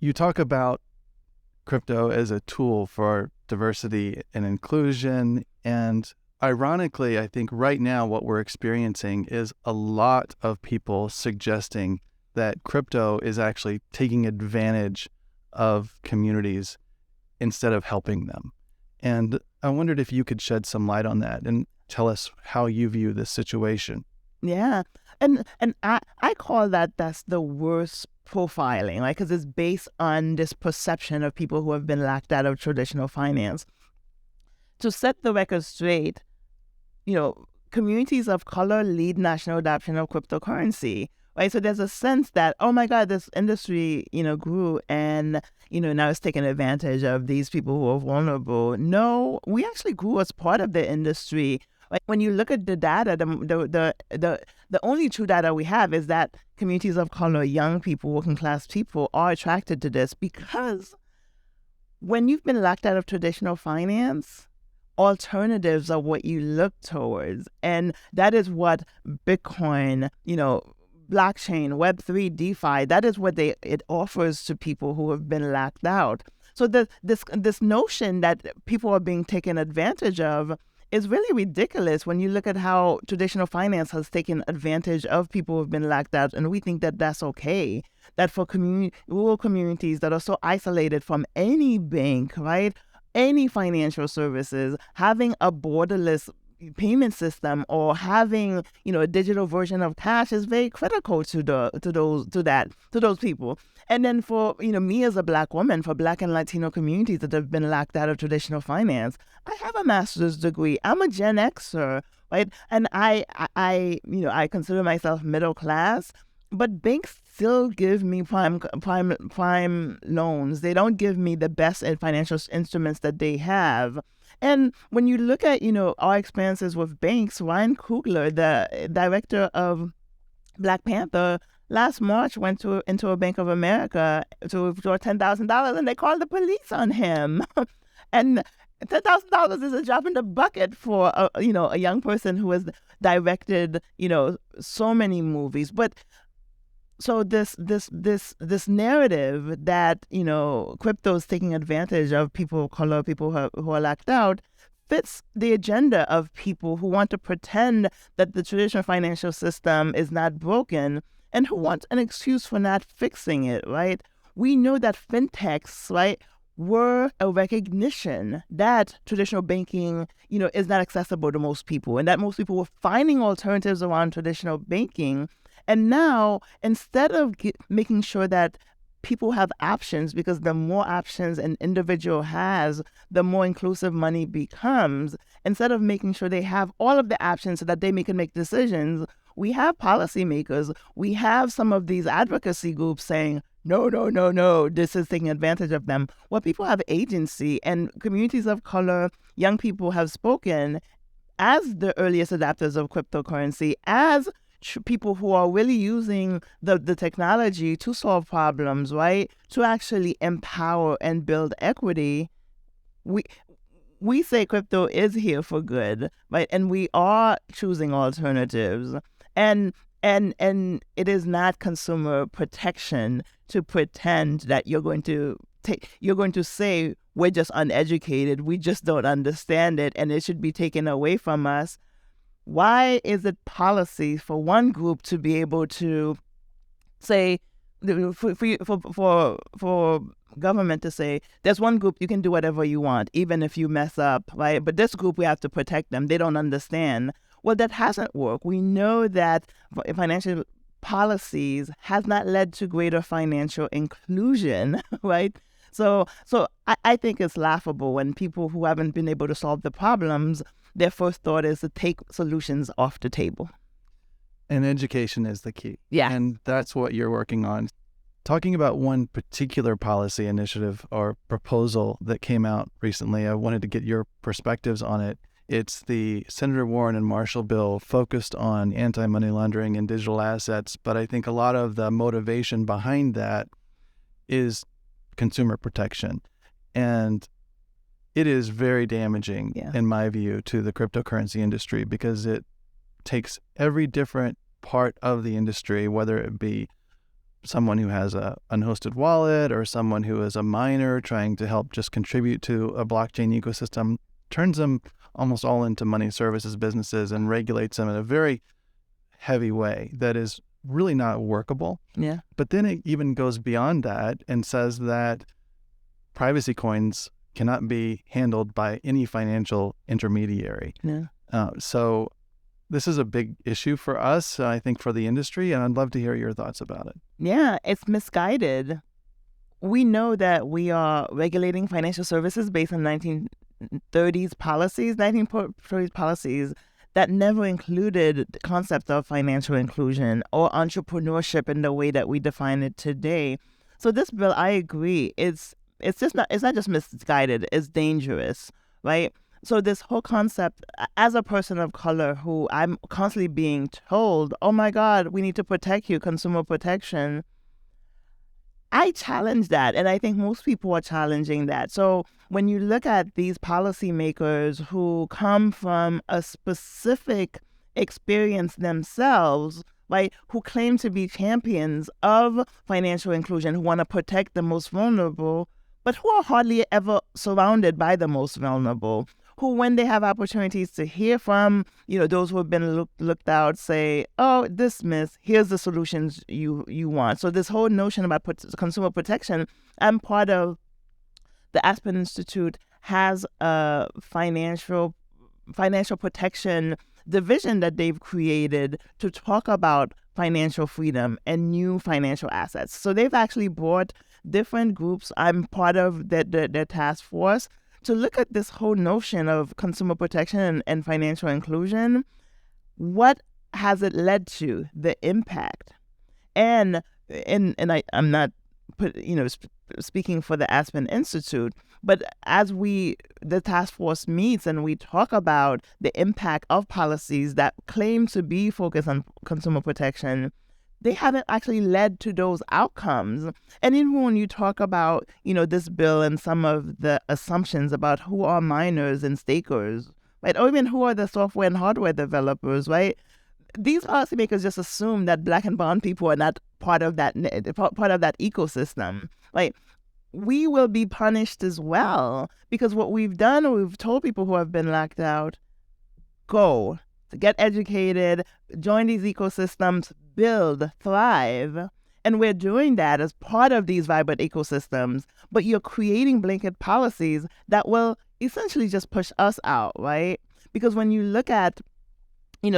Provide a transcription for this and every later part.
You talk about crypto as a tool for diversity and inclusion. And ironically, I think right now what we're experiencing is a lot of people suggesting that crypto is actually taking advantage of communities instead of helping them. And I wondered if you could shed some light on that and tell us how you view this situation. Yeah. And I call that's the worst profiling, right? Because it's based on this perception of people who have been locked out of traditional finance. To set the record straight, communities of color lead national adoption of cryptocurrency, right? So there's a sense that, oh my God, this industry, grew and, now it's taking advantage of these people who are vulnerable. No, we actually grew as part of the industry. Like when you look at the data, the only true data we have is that communities of color, young people, working class people are attracted to this because when you've been locked out of traditional finance, alternatives are what you look towards. And that is what Bitcoin, blockchain, Web3, DeFi, that is what it offers to people who have been locked out. So this notion that people are being taken advantage of is really ridiculous when you look at how traditional finance has taken advantage of people who have been locked out. And we think that that's okay. That for rural communities that are so isolated from any bank, right? Any financial services, having a borderless payment system or having a digital version of cash is very critical to those people. And then for me as a Black woman, for Black and Latino communities that have been locked out of traditional finance, I have a master's degree. I'm a Gen Xer, right? And I consider myself middle class. But banks still give me prime loans. They don't give me the best financial instruments that they have. And when you look at our experiences with banks, Ryan Coogler, the director of Black Panther, last March went into a Bank of America to withdraw $10,000, and they called the police on him. And $10,000 is a drop in the bucket for a young person who has directed so many movies, but. So this narrative that crypto is taking advantage of people of color, people who are locked out, fits the agenda of people who want to pretend that the traditional financial system is not broken and who want an excuse for not fixing it. Right? We know that fintechs, right, were a recognition that traditional banking, is not accessible to most people, and that most people were finding alternatives around traditional banking. And now, instead of making sure that people have options, because the more options an individual has, the more inclusive money becomes, instead of making sure they have all of the options so that they can make decisions, we have policymakers, we have some of these advocacy groups saying, no, no, no, no, this is taking advantage of them. Well, people have agency, and communities of color, young people have spoken as the earliest adopters of cryptocurrency, as people who are really using the technology to solve problems, right? To actually empower and build equity. We say crypto is here for good, right? And we are choosing alternatives. And it is not consumer protection to pretend that you're going to say we're just uneducated, we just don't understand it, and it should be taken away from us. Why is it policy for one group to be able to say, for government to say, there's one group you can do whatever you want, even if you mess up, right? But this group, we have to protect them. They don't understand. Well, that hasn't worked. We know that financial policies has not led to greater financial inclusion, right? So I think it's laughable when people who haven't been able to solve the problems, their first thought is to take solutions off the table. And education is the key. Yeah. And that's what you're working on. Talking about one particular policy initiative or proposal that came out recently, I wanted to get your perspectives on it. It's the Senator Warren and Marshall bill focused on anti-money laundering and digital assets, but I think a lot of the motivation behind that is consumer protection. And it is very damaging, in my view, to the cryptocurrency industry because it takes every different part of the industry, whether it be someone who has a unhosted wallet or someone who is a miner trying to help just contribute to a blockchain ecosystem, turns them almost all into money services businesses and regulates them in a very heavy way that is really not workable. Yeah. But then it even goes beyond that and says that privacy coins cannot be handled by any financial intermediary. Yeah. So this is a big issue for us, I think, for the industry, and I'd love to hear your thoughts about it. Yeah, it's misguided. We know that we are regulating financial services based on 1930s policies that never included the concept of financial inclusion or entrepreneurship in the way that we define it today. So this bill, I agree, it's not just misguided, it's dangerous, right? So this whole concept, as a person of color who I'm constantly being told, oh my God, we need to protect you, consumer protection, I challenge that. And I think most people are challenging that. So when you look at these policymakers who come from a specific experience themselves, right, who claim to be champions of financial inclusion, who want to protect the most vulnerable, but who are hardly ever surrounded by the most vulnerable, who, when they have opportunities to hear from, those who have been looked out, say, oh, dismiss, here's the solutions you want. So this whole notion about consumer protection, I'm part of the Aspen Institute has a financial protection division that they've created to talk about financial freedom and new financial assets. So they've actually brought different groups. I'm part of their task force to look at this whole notion of consumer protection and financial inclusion. What has it led to? The impact, and I'm not speaking for the Aspen Institute, but as the task force meets and we talk about the impact of policies that claim to be focused on consumer protection, they haven't actually led to those outcomes. And even when you talk about, this bill and some of the assumptions about who are miners and stakers, right, or even who are the software and hardware developers, right, these policymakers just assume that Black and brown people are not part of that ecosystem, right? We will be punished as well, because what we've done, we've told people who have been locked out, go, to get educated, join these ecosystems, build, thrive. And we're doing that as part of these vibrant ecosystems, but you're creating blanket policies that will essentially just push us out, right? Because when you look at,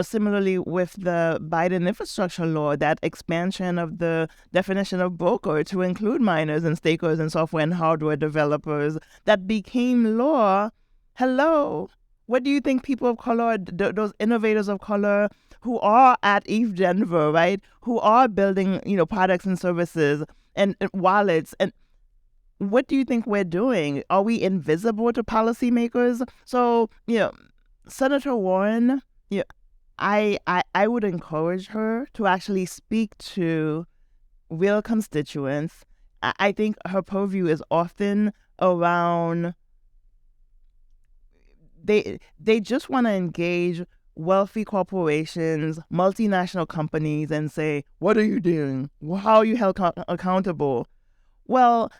similarly with the Biden infrastructure law, that expansion of the definition of broker to include miners and stakers and software and hardware developers that became law, hello. What do you think people of color, those innovators of color who are at ETH Denver, right, who are building, products and services and wallets, and what do you think we're doing? Are we invisible to policymakers? So, Senator Warren, I would encourage her to actually speak to real constituents. I think her purview is often around they just want to engage wealthy corporations, multinational companies, and say, what are you doing? How are you held accountable? Well,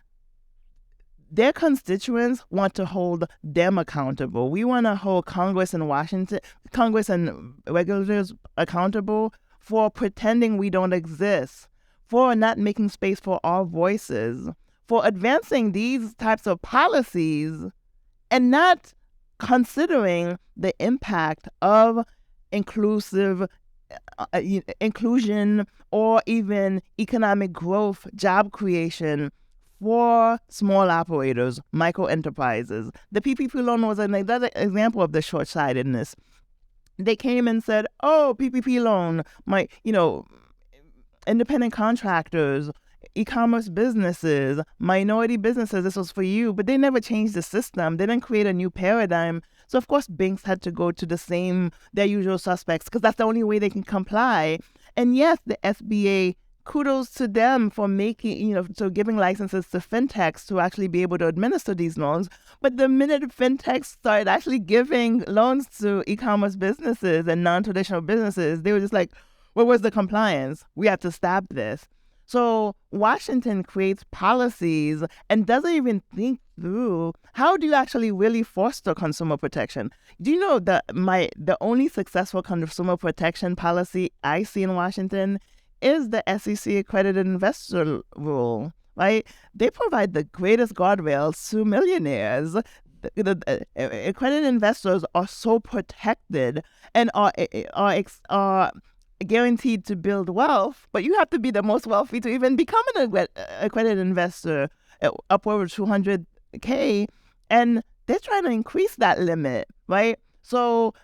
their constituents want to hold them accountable. We want to hold Congress and regulators accountable for pretending we don't exist, for not making space for our voices, for advancing these types of policies and not considering the impact of inclusion or even economic growth, job creation for small operators, micro enterprises. The PPP loan was another example of the short-sightedness. They came and said, oh, PPP loan, independent contractors, e-commerce businesses, minority businesses, this was for you, but they never changed the system. They didn't create a new paradigm. So of course, banks had to go to their usual suspects, because that's the only way they can comply. And yes, the SBA, kudos to them for giving licenses to fintechs to actually be able to administer these loans. But the minute fintechs started actually giving loans to e-commerce businesses and non-traditional businesses, they were just like, well, where's the compliance? We have to stop this. So Washington creates policies and doesn't even think through how do you actually really foster consumer protection. Do you know that the only successful consumer protection policy I see in Washington is the SEC accredited investor rule, right? They provide the greatest guardrails to millionaires. The accredited investors are so protected and are guaranteed to build wealth, but you have to be the most wealthy to even become an accredited investor, up over 200K, and they're trying to increase that limit, right? So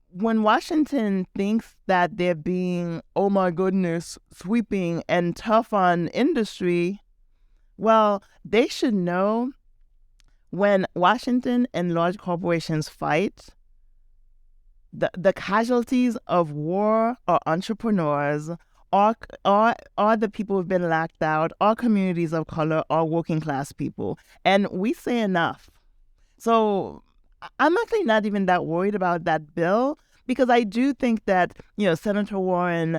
when Washington thinks that they're being, oh my goodness, sweeping and tough on industry, well, they should know when Washington and large corporations fight, the casualties of war are entrepreneurs, are the people who've been locked out, are communities of color, are working class people. And we say enough. So I'm actually not even that worried about that bill, because I do think that, Senator Warren,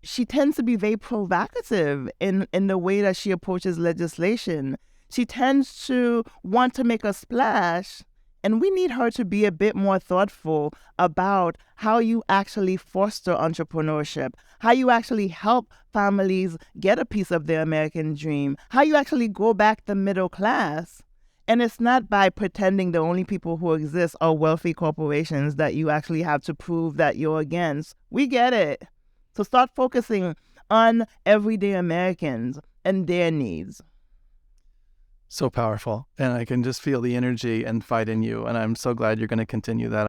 she tends to be very provocative in the way that she approaches legislation. She tends to want to make a splash, and we need her to be a bit more thoughtful about how you actually foster entrepreneurship, how you actually help families get a piece of their American dream, how you actually go back the middle class. And it's not by pretending the only people who exist are wealthy corporations that you actually have to prove that you're against. We get it. So start focusing on everyday Americans and their needs. So powerful. And I can just feel the energy and fight in you. And I'm so glad you're going to continue that.